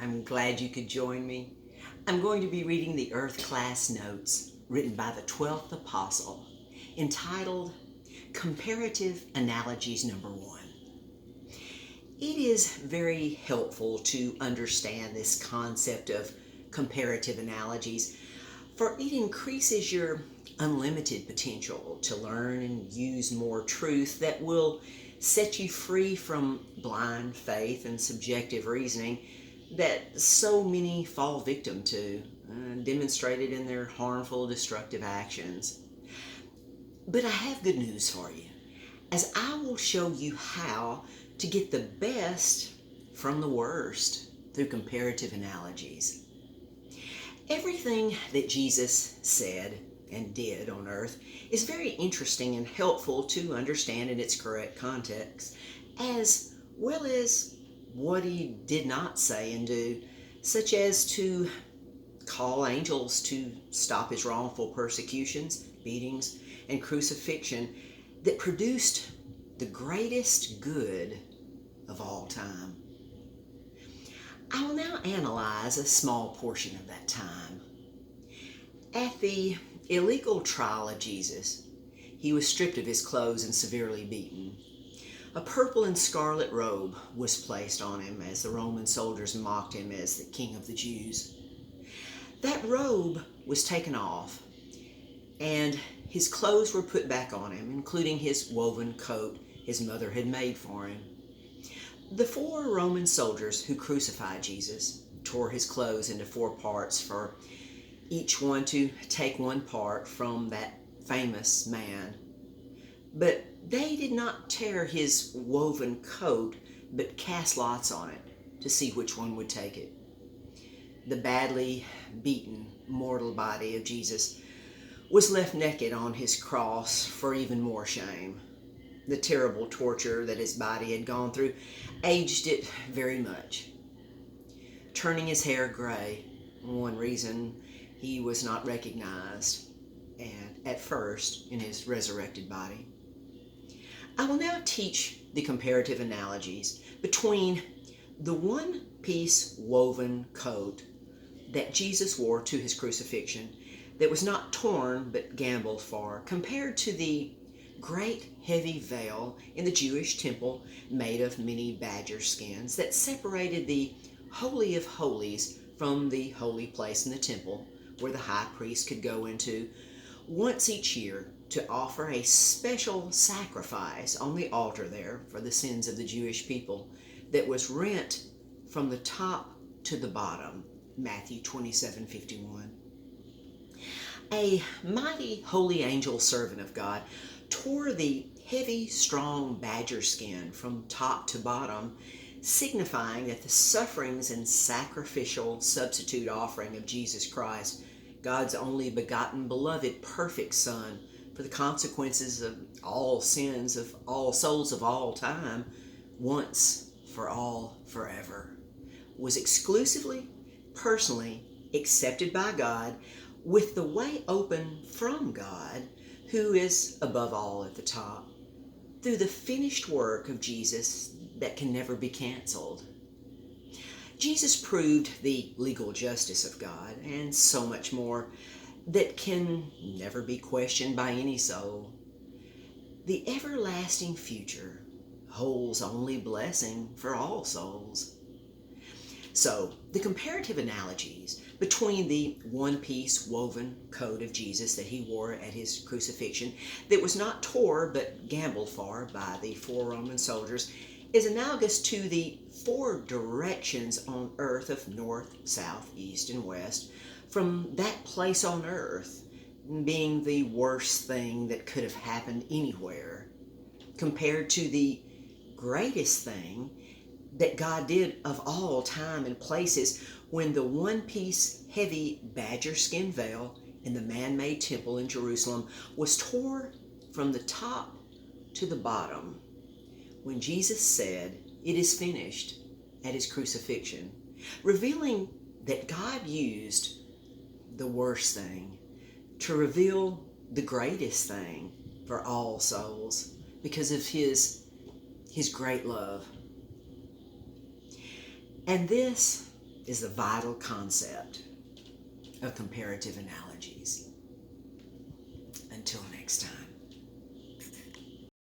I'm glad you could join me. I'm going to be reading the Earth Class Notes written by the 12th Apostle, entitled Comparative Analogies Number 1. It is very helpful to understand this concept of comparative analogies, for it increases your unlimited potential to learn and use more truth that will set you free from blind faith and subjective reasoning that so many fall victim to, demonstrated in their harmful, destructive actions. But I have good news for you, as I will show you how to get the best from the worst through comparative analogies. Everything that Jesus said and did on earth is very interesting and helpful to understand in its correct context, as well as what he did not say and do, such as to call angels to stop his wrongful persecutions, beatings, and crucifixion that produced the greatest good of all time. I will now analyze a small portion of that time. At the illegal trial of Jesus, he was stripped of his clothes and severely beaten. A purple and scarlet robe was placed on him as the Roman soldiers mocked him as the King of the Jews. That robe was taken off, and his clothes were put back on him, including his woven coat his mother had made for him. The 4 Roman soldiers who crucified Jesus tore his clothes into 4 parts, for each one to take one part from that famous man. But they did not tear his woven coat, but cast lots on it to see which one would take it. The badly beaten, mortal body of Jesus was left naked on his cross for even more shame. The terrible torture that his body had gone through aged it very much, turning his hair gray. One reason he was not recognized at first in his resurrected body. I will now teach the comparative analogies between the one-piece woven coat that Jesus wore to his crucifixion that was not torn but gambled for, compared to the great heavy veil in the Jewish temple made of many badger skins that separated the Holy of Holies from the holy place in the temple, where the high priest could go into once each year to offer a special sacrifice on the altar there for the sins of the Jewish people that was rent from the top to the bottom, Matthew 27:51. A mighty holy angel servant of God tore the heavy, strong badger skin from top to bottom, signifying that the sufferings and sacrificial substitute offering of Jesus Christ, God's only begotten, beloved, perfect Son, for the consequences of all sins of all souls of all time, once for all, forever, was exclusively, personally accepted by God, with the way open from God, who is above all at the top, through the finished work of Jesus that can never be canceled. Jesus proved the legal justice of God, and so much more that can never be questioned by any soul. The everlasting future holds only blessing for all souls. So, the comparative analogies between the one-piece woven coat of Jesus that he wore at his crucifixion that was not tore but gambled for by the 4 Roman soldiers is analogous to the 4 directions on earth of north, south, east, and west, from that place on earth being the worst thing that could have happened anywhere, compared to the greatest thing that God did of all time and places, when the one-piece heavy badger skin veil in the man-made temple in Jerusalem was torn from the top to the bottom, when Jesus said, "It is finished," at his crucifixion, revealing that God used the worst thing to reveal the greatest thing for all souls because of his great love. And this is the vital concept of comparative analogies.